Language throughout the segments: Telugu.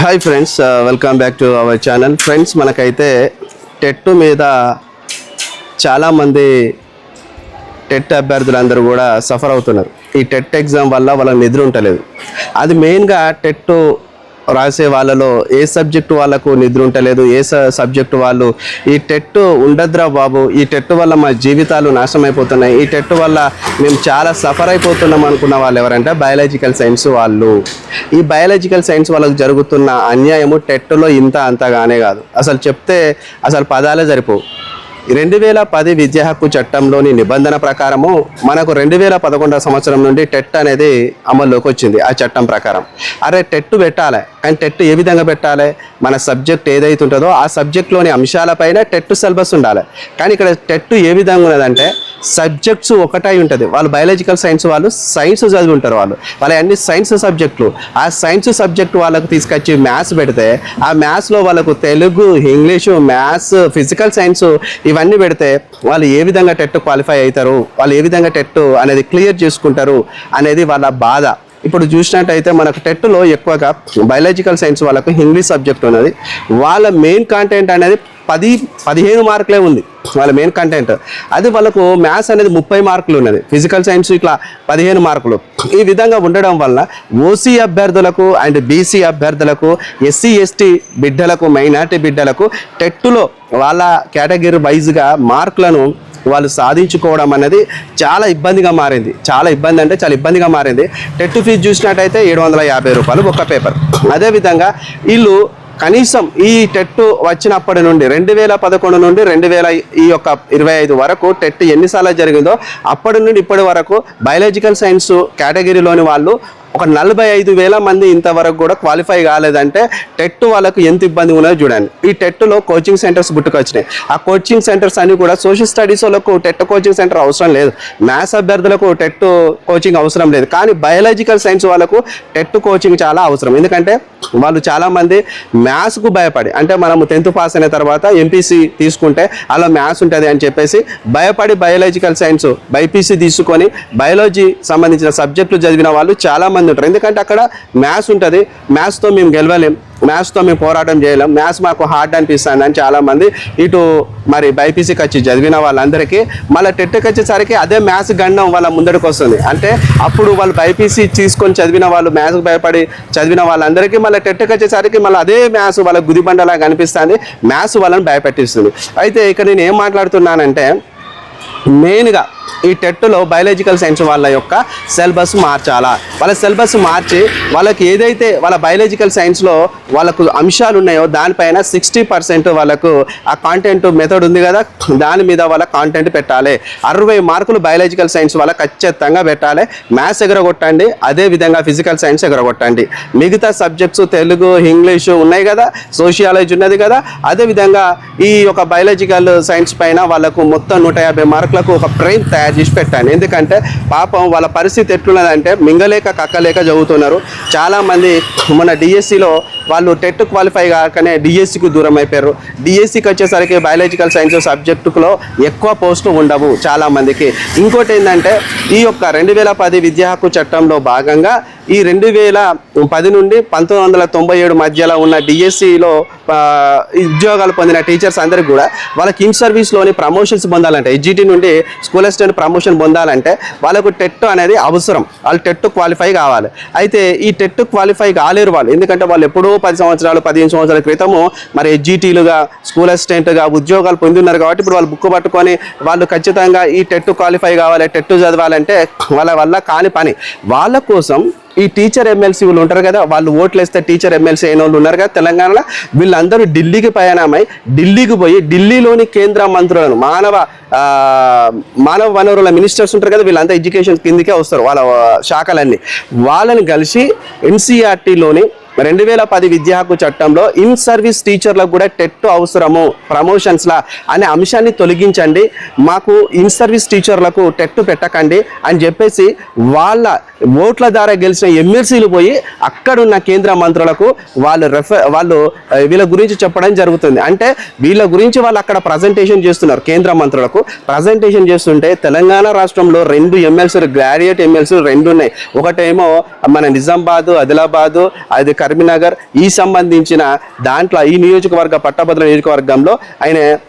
Hi friends, welcome back to our channel. Friends, మనకైతే టెట్ మీద చాలామంది టెట్ అభ్యర్థులందరూ కూడా సఫర్ అవుతున్నారు. ఈ టెట్ ఎగ్జామ్ వల్ల వాళ్ళకి నిద్ర ఉండలేదు. అది మెయిన్గా టెట్ రాసే వాళ్ళలో ఏ సబ్జెక్టు వాళ్ళకు నిద్ర ఉండలేదు, ఏ సబ్జెక్టు వాళ్ళు ఈ టెట్ ఉండద్రా బాబు, ఈ టెట్ వల్ల మా జీవితాలు నాశనం అయిపోతున్నాయి, ఈ టెట్ వల్ల మేము చాలా సఫర్ అయిపోతున్నాం అనుకున్న వాళ్ళు ఎవరంటే బయాలజికల్ సైన్స్ వాళ్ళు. ఈ బయాలజికల్ సైన్స్ వాళ్ళకు జరుగుతున్న అన్యాయము టెట్లో ఇంత అంతగానే కాదు. అసలు చెప్తే అసలు పదాలే సరిపోవు. 2010 విద్యా హక్కు చట్టంలోని నిబంధన ప్రకారము మనకు 2011 సంవత్సరం నుండి టెట్ అనేది అమల్లోకి వచ్చింది. ఆ చట్టం ప్రకారం టెట్ పెట్టాలి. కానీ టెట్ ఏ విధంగా పెట్టాలి? మన సబ్జెక్ట్ ఏదైతే ఉంటుందో ఆ సబ్జెక్ట్లోని అంశాలపైన టెట్ సిలబస్ ఉండాలి. కానీ ఇక్కడ టెట్ ఏ విధంగా ఉన్నదంటే సబ్జెక్ట్స్ ఒకటై ఉంటుంది. వాళ్ళు బయాలజికల్ సైన్స్ వాళ్ళు సైన్స్ చదివి ఉంటారు. వాళ్ళ అన్ని సైన్స్ సబ్జెక్టులు. ఆ సైన్స్ సబ్జెక్టు వాళ్ళకు తీసుకొచ్చి మ్యాథ్స్ పెడితే ఆ మ్యాథ్స్లో వాళ్ళకు Telugu, English, maths, physical science ఇవన్నీ పెడితే వాళ్ళు ఏ విధంగా టెట్ క్వాలిఫై అవుతారు, వాళ్ళు ఏ విధంగా టెట్ అనేది క్లియర్ చేసుకుంటారు అనేది వాళ్ళ బాధ. ఇప్పుడు చూసినట్టయితే మనకు టెట్లో ఎక్కువగా బయాలజికల్ సైన్స్ వాళ్ళకు ఇంగ్లీష్ సబ్జెక్ట్ ఉన్నది. వాళ్ళ మెయిన్ కంటెంట్ అనేది 15 మార్కులే ఉంది. వాళ్ళ మెయిన్ కంటెంట్ అది. వాళ్ళకు మ్యాథ్స్ అనేది 30 మార్కులు ఉన్నది. ఫిజికల్ సైన్స్ ఇట్లా 15 మార్కులు. ఈ విధంగా ఉండడం వల్ల ఓసీ అభ్యర్థులకు అండ్ బీసీ అభ్యర్థులకు, ఎస్సీ ఎస్టీ బిడ్డలకు, మైనార్టీ బిడ్డలకు టెట్లో వాళ్ళ కేటగిరీ వైజ్గా మార్కులను వాళ్ళు సాధించుకోవడం అనేది చాలా ఇబ్బందిగా మారింది. చాలా ఇబ్బంది అంటే చాలా ఇబ్బందిగా మారింది. టెట్ ఫీజు చూసినట్టయితే 750 రూపాయలు ఒక్క పేపర్. అదేవిధంగా వీళ్ళు కనీసం ఈ టెట్ వచ్చినప్పటి నుండి 2011 నుండి 2025 వరకు టెట్ ఎన్నిసార్లు జరిగిందో అప్పటి నుండి ఇప్పటి వరకు బయాలజికల్ సైన్స్ కేటగిరీలోని వాళ్ళు ఒక 45,000 మంది ఇంతవరకు కూడా క్వాలిఫై కాలేదంటే టెట్ వాళ్ళకు ఎంత ఇబ్బంది ఉన్నదో చూడండి. ఈ టెట్లో కోచింగ్ సెంటర్స్ పుట్టుకొచ్చినాయి. ఆ కోచింగ్ సెంటర్స్ అన్ని కూడా సోషల్ స్టడీస్ వాళ్ళకు టెట్ కోచింగ్ సెంటర్ అవసరం లేదు, మ్యాథ్స్ అభ్యర్థులకు టెట్ కోచింగ్ అవసరం లేదు. కానీ బయాలజికల్ సైన్స్ వాళ్ళకు టెట్ కోచింగ్ చాలా అవసరం. ఎందుకంటే వాళ్ళు చాలామంది మ్యాథ్స్కు భయపడి, అంటే మనము 10th పాస్ అయిన తర్వాత ఎంపీసీ తీసుకుంటే అలా మ్యాథ్స్ ఉంటుంది అని చెప్పేసి భయపడి బయాలజికల్ సైన్స్ బైపీసీ తీసుకొని బయాలజీ సంబంధించిన సబ్జెక్టులు చదివిన వాళ్ళు చాలామంది ఉంటారు. ఎందుకంటే అక్కడ మ్యాథ్స్ ఉంటుంది, మ్యాథ్స్తో మేము గెలవలేం, మ్యాథ్స్తో మేము పోరాటం చేయలేం, మ్యాథ్స్ మాకు హార్డ్ అనిపిస్తుంది అని చాలామంది ఇటు మరి బైపీసీకి వచ్చి చదివిన వాళ్ళందరికీ మళ్ళీ టెట్కి వచ్చేసరికి అదే మ్యాథ్స్ గండం వాళ్ళ ముందడికి వస్తుంది. అంటే అప్పుడు వాళ్ళు బైపీసీ తీసుకొని చదివిన వాళ్ళు, మ్యాథ్స్కి భయపడి చదివిన వాళ్ళందరికీ మళ్ళీ టెట్కి వచ్చేసరికి మళ్ళీ అదే మ్యాథ్స్ వాళ్ళ గుదిబండలా కనిపిస్తుంది, మ్యాథ్స్ వాళ్ళని భయపెట్టిస్తుంది. అయితే ఇక్కడ నేను ఏం మాట్లాడుతున్నానంటే మెయిన్గా ఈ టెట్లో బయాలజికల్ సైన్స్ వాళ్ళ యొక్క సిలబస్ మార్చాలా. వాళ్ళ సిలబస్ మార్చి వాళ్ళకి ఏదైతే వాళ్ళ బయాలజికల్ సైన్స్లో వాళ్ళకు అంశాలు ఉన్నాయో దానిపైన 60% వాళ్ళకు ఆ కాంటెంట్ మెథడ్ ఉంది కదా, దాని మీద వాళ్ళ కాంటెంట్ పెట్టాలి. 60 మార్కులు బయాలజికల్ సైన్స్ వాళ్ళ ఖచ్చితంగా పెట్టాలి. మ్యాథ్స్ ఎగరగొట్టండి, అదేవిధంగా ఫిజికల్ సైన్స్ ఎగరగొట్టండి. మిగతా సబ్జెక్ట్స్ తెలుగు, ఇంగ్లీషు ఉన్నాయి కదా, సోషియాలజీ ఉన్నది కదా, అదేవిధంగా ఈ యొక్క బయాలజికల్ సైన్స్ పైన వాళ్ళకు మొత్తం 150 మార్కులకు ఒక ప్రైమ్ తయారు చేసి పెట్టాను. ఎందుకంటే పాపం వాళ్ళ పరిస్థితి ఎట్లున్నదంటే మింగలేక కక్కలేక చదువుతున్నారు. చాలామంది మన డిఎస్సిలో వాళ్ళు టెట్ క్వాలిఫై కాకనే డిఎస్సికి దూరం అయిపోయారు. డిఎస్సికి వచ్చేసరికి బయాలజికల్ సైన్స్ సబ్జెక్టులో ఎక్కువ పోస్టులు ఉండవు చాలామందికి. ఇంకోటి ఏంటంటే ఈ యొక్క 2010 విద్యా హక్కు చట్టంలో భాగంగా ఈ 2010 నుండి 1997 మధ్యలో ఉన్న డిఎస్సిలో ఉద్యోగాలు పొందిన టీచర్స్ అందరికీ కూడా వాళ్ళకి ఇన్ సర్వీస్లోని ప్రమోషన్స్ పొందాలంటే, ఎస్జిటి నుండి స్కూల్ అసిస్టెంట్ ప్రమోషన్ పొందాలంటే వాళ్ళకు టెట్ అనేది అవసరం. వాళ్ళు టెట్ క్వాలిఫై కావాలి. అయితే ఈ టెట్ క్వాలిఫై కాలేరు వాళ్ళు. ఎందుకంటే వాళ్ళు ఎప్పుడో 10 సంవత్సరాలు 15 సంవత్సరాల క్రితము మరి ఎస్జిటీలుగా స్కూల్ అసిస్టెంట్గా ఉద్యోగాలు పొంది ఉన్నారు. కాబట్టి ఇప్పుడు వాళ్ళు బుక్ పట్టుకొని వాళ్ళు ఖచ్చితంగా ఈ టెట్ క్వాలిఫై కావాలి, టెట్ చదవాలంటే వాళ్ళ వల్ల కాని పని. వాళ్ళ కోసం ఈ టీచర్ ఎమ్మెల్సీ వాళ్ళు ఉంటారు కదా, వాళ్ళు ఓట్లు వేస్తే టీచర్ ఎమ్మెల్సీ అయిన వాళ్ళు ఉన్నారు కదా తెలంగాణలో, వీళ్ళందరూ ఢిల్లీకి ప్రయాణమై ఢిల్లీకి పోయి ఢిల్లీలోని కేంద్ర మంత్రులను, మానవ వనరుల మినిస్టర్స్ ఉంటారు కదా, వీళ్ళంతా ఎడ్యుకేషన్ కిందకే వస్తారు వాళ్ళ శాఖలన్నీ. వాళ్ళని కలిసి ఎన్సీఆర్టీలోని 2010 విద్యా హక్కు చట్టంలో ఇన్ సర్వీస్ టీచర్లకు కూడా టెట్ అవసరము ప్రమోషన్స్లా అనే అంశాన్ని తొలగించండి, మాకు ఇన్ సర్వీస్ టీచర్లకు టెట్ పెట్టకండి అని చెప్పేసి వాళ్ళ ఓట్ల ద్వారా గెలిచిన ఎమ్మెల్సీలు పోయి అక్కడున్న కేంద్ర మంత్రులకు వాళ్ళు వీళ్ళ గురించి చెప్పడం జరుగుతుంది. అంటే వీళ్ళ గురించి వాళ్ళు అక్కడ ప్రజెంటేషన్ చేస్తున్నారు. కేంద్ర మంత్రులకు ప్రజెంటేషన్ చేస్తుంటే తెలంగాణ రాష్ట్రంలో 2 ఎమ్మెల్సీలు, గ్రాడ్యుయేట్ ఎమ్మెల్సీలు 2 ఉన్నాయి. ఒకటేమో మన నిజామాబాదు, ఆదిలాబాదు, అది కరీంనగర్ ఈ సంబంధించిన దాంట్లో ఈ నియోజకవర్గ పట్టభద్రుల నియోజకవర్గంలో ఆయన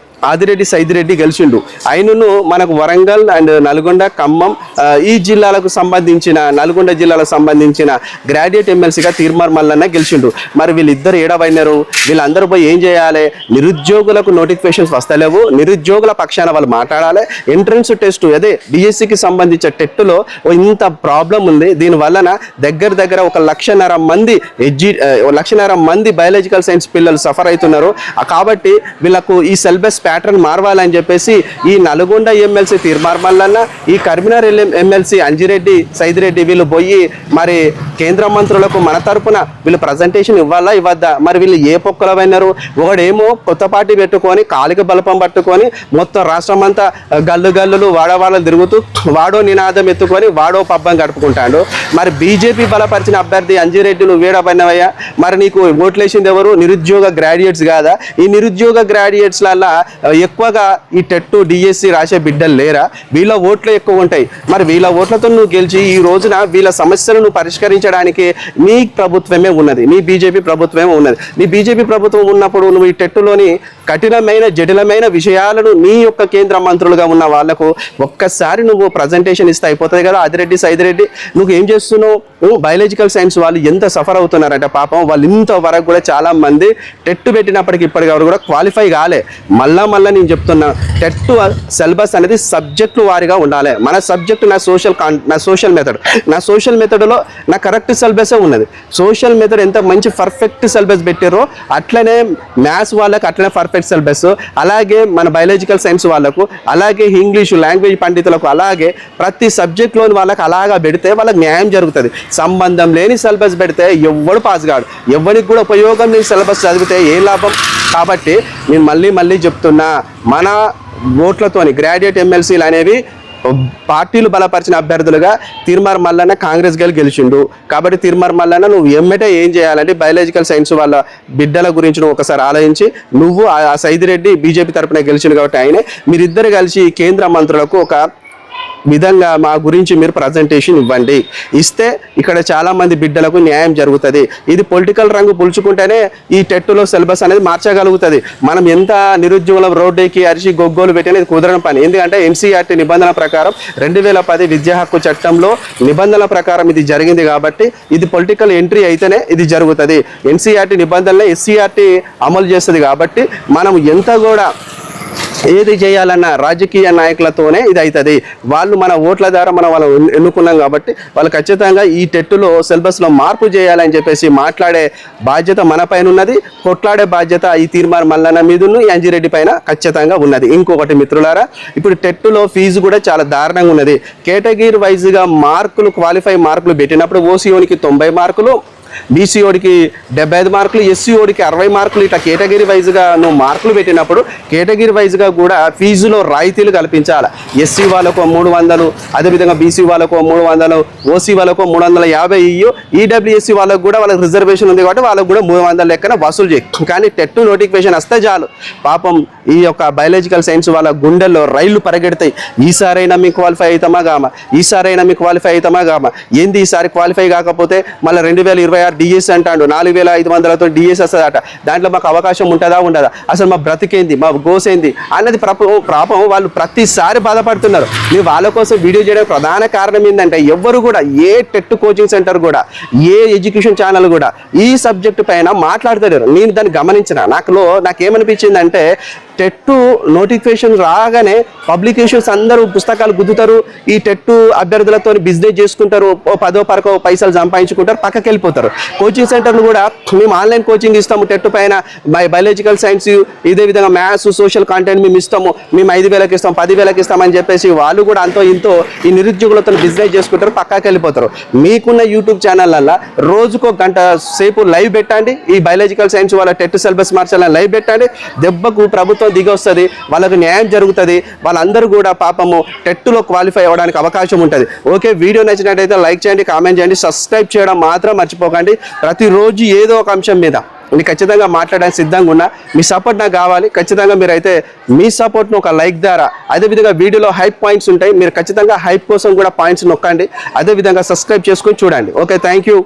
ఆదిరెడ్డి సైదిరెడ్డి గెలిచిండు. ఆయనను మనకు వరంగల్ అండ్ నల్గొండ ఖమ్మం ఈ జిల్లాలకు సంబంధించిన నల్గొండ జిల్లాలకు సంబంధించిన గ్రాడ్యుయేట్ ఎమ్మెల్సీగా తీర్మార్ మల్లన్న గెలిచిండు. మరి వీళ్ళిద్దరు ఏడవైనారు, వీళ్ళందరూ పోయి ఏం చేయాలి? నిరుద్యోగులకు నోటిఫికేషన్స్ వస్తలేవు, నిరుద్యోగుల పక్షాన వాళ్ళు మాట్లాడాలి. ఎంట్రన్స్ టెస్ట్ అదే డిఎస్సికి సంబంధించిన టెట్టులో ఇంత ప్రాబ్లం ఉంది. దీనివలన దగ్గర 1,00,000 మంది బయాలజికల్ సైన్స్ పిల్లలు సఫర్ అవుతున్నారు. కాబట్టి వీళ్ళకు ఈ సిలబస్ ప్యాటర్న్ మారవాలని చెప్పేసి ఈ నల్గొండ ఎమ్మెల్సీ తీర్మార్ మల్లన్న, ఈ కరీంనగర్ ఎమ్మెల్సీ అంజిరెడ్డి సైదిరెడ్డి వీళ్ళు పోయి మరి కేంద్ర మంత్రులకు మన తరపున వీళ్ళు ప్రజెంటేషన్ ఇవ్వాలా ఇవ్వద్దా? మరి వీళ్ళు ఏ పొక్కలమైనారు? ఒకడేమో కొత్త పార్టీ పెట్టుకొని కాలిక బలపం పట్టుకొని మొత్తం రాష్ట్రం అంతా గల్లులు వాడవాళ్ళు తిరుగుతూ వాడో నినాదం ఎత్తుకొని వాడో పబ్బం గడుపుకుంటాడు. మరి బీజేపీ బలపరిచిన అభ్యర్థి అంజిరెడ్డి నువ్వు వేడబడినవయ్యా, మరి నీకు ఓట్లేసింది ఎవరు? నిరుద్యోగ గ్రాడ్యుయేట్స్ కాదా? ఈ నిరుద్యోగ గ్రాడ్యుయేట్స్లల్లా ఎక్కువగా ఈ టెట్టు డిఎస్సి రాసే బిడ్డలు లేరా? వీళ్ళ ఓట్లు ఎక్కువ ఉంటాయి. మరి వీళ్ళ ఓట్లతో నువ్వు గెలిచి ఈ రోజున వీళ్ళ సమస్యలను పరిష్కరించడానికి నీ ప్రభుత్వమే ఉన్నది, నీ బీజేపీ ప్రభుత్వమే ఉన్నది. నీ బీజేపీ ప్రభుత్వం ఉన్నప్పుడు నువ్వు ఈ టెట్టులోని కఠినమైన జటిలమైన విషయాలను నీ యొక్క కేంద్ర మంత్రులుగా ఉన్న వాళ్లకు ఒక్కసారి నువ్వు ప్రజెంటేషన్ ఇస్తే అయిపోతుంది కదా. ఆదిరెడ్డి సైదిరెడ్డి నువ్వు ఏం చేస్తున్నావు? బయాలజికల్ సైన్స్ వాళ్ళు ఎంత సఫర్ అవుతున్నారంటే పాపం వాళ్ళు ఇంతవరకు కూడా చాలా మంది టెట్టు పెట్టినప్పటికీ ఇప్పటికి ఎవరు కూడా క్వాలిఫై కాలే. మళ్ళా నేను చెప్తున్నా, టెట్టు సిలబస్ అనేది సబ్జెక్టు వారిగా ఉండాలి. మన సబ్జెక్టు నా సోషల్ మెథడ్లో నా కరెక్ట్ సిలబసే ఉన్నది. సోషల్ మెథడ్ ఎంత మంచి పర్ఫెక్ట్ సిలబస్ పెట్టారో అట్లనే మ్యాథ్స్ వాళ్ళకి అట్లనే పర్ఫెక్ట్ సిలబస్, అలాగే మన బయాలజికల్ సైన్స్ వాళ్ళకు, అలాగే ఇంగ్లీషు లాంగ్వేజ్ పండితులకు, అలాగే ప్రతి సబ్జెక్ట్లోని వాళ్ళకి అలాగా పెడితే వాళ్ళకి న్యాయం జరుగుతుంది. సంబంధం లేని సిలబస్ పెడితే ఎవ్వడు పాస్ కాడు, ఎవరికి కూడా ఉపయోగం లేని సిలబస్ చదివితే ఏ లాభం? కాబట్టి నేను మళ్ళీ చెప్తున్నా, మన ఓట్లతోని గ్రాడ్యుయేట్ ఎమ్మెల్సీలు అనేవి పార్టీలు బలపరిచిన అభ్యర్థులుగా తీర్మార్ మల్లన్న కాంగ్రెస్ గెలిచిండు. కాబట్టి తీర్మార్ మల్లన్న నువ్వు ఎమ్మటే ఏం చేయాలంటే బయాలజికల్ సైన్స్ వాళ్ళ బిడ్డల గురించి నువ్వు ఒకసారి ఆలోచించి, నువ్వు ఆ సైదిరెడ్డి బీజేపీ తరపున గెలిచిండు కాబట్టి ఆయనే మీరిద్దరు కలిసి కేంద్ర మంత్రులకు ఒక విధంగా మా గురించి మీరు ప్రజెంటేషన్ ఇవ్వండి. ఇస్తే ఇక్కడ చాలామంది బిడ్డలకు న్యాయం జరుగుతుంది. ఇది పొలిటికల్ రంగు పులుచుకుంటేనే ఈ టెట్టులో సిలబస్ అనేది మార్చగలుగుతుంది. మనం ఎంత నిరుద్యోగుల రోడ్డుకి అరిచి గొగ్గోలు పెట్టినా ఇది కుదరని పని. ఎందుకంటే ఎన్సీఆర్టీ నిబంధన ప్రకారం 2010 విద్యా హక్కు చట్టంలో నిబంధనల ప్రకారం ఇది జరిగింది. కాబట్టి ఇది పొలిటికల్ ఎంట్రీ అయితేనే ఇది జరుగుతుంది. ఎన్సీఆర్టీ నిబంధనలే ఎస్సీఆర్టీ అమలు చేస్తుంది. కాబట్టి మనం ఎంత కూడా ఏది చేయాలన్నా రాజకీయ నాయకులతోనే ఇది అవుతుంది. వాళ్ళు మన ఓట్ల ద్వారా మనం వాళ్ళు ఎన్నుకున్నాం కాబట్టి వాళ్ళు ఖచ్చితంగా ఈ టెట్టులో సిలబస్లో మార్పు చేయాలని చెప్పేసి మాట్లాడే బాధ్యత మన పైన ఉన్నది. కొట్లాడే బాధ్యత ఈ తీర్మార్ మల్లన్న మీదును ఈ అంజిరెడ్డి పైన ఖచ్చితంగా ఉన్నది. ఇంకొకటి మిత్రులారా, ఇప్పుడు టెట్టులో ఫీజు కూడా చాలా దారుణంగా ఉన్నది. కేటగిరీ వైజ్గా మార్కులు క్వాలిఫై మార్కులు పెట్టినప్పుడు ఓసీఓనికి 90 మార్కులు, బీసీఓడికి 75 మార్కులు, ఎస్సీఓడికి 60 మార్కులు, ఇట్లా కేటగిరీ వైజ్గా నువ్వు మార్కులు పెట్టినప్పుడు కేటగిరీ వైజ్గా కూడా ఫీజులో రాయితీలు కల్పించాలి. ఎస్సీ వాళ్ళకు 300, అదేవిధంగా బీసీ వాళ్ళకు 300, ఓసీ వాళ్ళకు 350 ఇయ్యు, ఈడబ్ల్యూఎస్సీ వాళ్ళకు కూడా వాళ్ళకి రిజర్వేషన్ ఉంది కాబట్టి వాళ్ళకు కూడా 300 లెక్కన వసూలు చేయి. కానీ టెట్ నోటిఫికేషన్ వస్తే చాలు పాపం ఈ యొక్క బయాలజికల్ సైన్స్ వాళ్ళ గుండెల్లో రైళ్లు పరిగెడతాయి. ఈసారైనా మీకు క్వాలిఫై అవుతామా గామా, ఈసారైనా మీకు క్వాలిఫై అవుతామా గామా, ఏంది ఈసారి క్వాలిఫై కాకపోతే మళ్ళీ 2026 డిఎస్ అంటాడు, 4500తో డిఎస్ వస్తుందట. దాంట్లో మాకు అవకాశం ఉంటుందా ఉండదా, అసలు మా బ్రతికేంది, మా గోసేంది అన్నది పాపం వాళ్ళు ప్రతిసారి బాధపడుతున్నారు. నేను వాళ్ళ కోసం వీడియో చేయడానికి ప్రధాన కారణం ఏంటంటే ఎవ్వరు కూడా ఏ టెట్ కోచింగ్ సెంటర్ కూడా ఏ ఎడ్యుకేషన్ ఛానల్ కూడా ఈ సబ్జెక్టు పైన మాట్లాడతారు. నేను దాన్ని గమనించిన నాకేమనిపించింది అంటే టెట్ నోటిఫికేషన్ రాగానే పబ్లికేషన్స్ అందరూ పుస్తకాలు గుద్దుతారు, ఈ టెట్ అభ్యర్థులతో బిజినెస్ చేసుకుంటారు, 10-12 పైసలు సంపాదించుకుంటారు, పక్కకి వెళ్ళిపోతారు. కోచింగ్ సెంటర్లు కూడా మేము ఆన్లైన్ కోచింగ్ ఇస్తాము, టెట్ పైన బయాలజికల్ సైన్స్, ఇదే విధంగా మ్యాథ్స్ సోషల్ కంటెంట్ మేము ఇస్తాము, మేము 5,000కి ఇస్తాం 10,000కి ఇస్తామని చెప్పేసి వాళ్ళు కూడా ఇంతో ఈ నిరుద్యోగులతో బిజినెస్ చేసుకుంటారు, పక్కకి వెళ్ళిపోతారు. మీకున్న యూట్యూబ్ ఛానళ్ళల్లో రోజుకో గంట సేపు లైవ్ పెట్టండి, ఈ బయాలజికల్ సైన్స్ వాళ్ళ టెట్ సిలబస్ మార్చాలని లైవ్ పెట్టండి. దెబ్బకు ప్రభుత్వం దిగి వస్తుంది, వాళ్ళకు న్యాయం జరుగుతుంది, వాళ్ళందరూ కూడా పాపము టెట్లో క్వాలిఫై అవ్వడానికి అవకాశం ఉంటుంది. ఓకే, వీడియో నచ్చినట్టయితే లైక్ చేయండి, కామెంట్ చేయండి, సబ్స్క్రైబ్ చేయడం మాత్రం మర్చిపోకండి. ప్రతిరోజు ఏదో ఒక అంశం మీద నేను ఖచ్చితంగా మాట్లాడడానికి సిద్ధంగా ఉన్నా. మీ సపోర్ట్ నాకు కావాలి. ఖచ్చితంగా మీరైతే మీ సపోర్ట్ను ఒక లైక్ ద్వారా, అదేవిధంగా వీడియోలో హైప్ పాయింట్స్ ఉంటాయి, మీరు ఖచ్చితంగా హైప్ కోసం కూడా పాయింట్స్ నొక్కండి, అదేవిధంగా సబ్స్క్రైబ్ చేసుకొని చూడండి. Okay, thank you.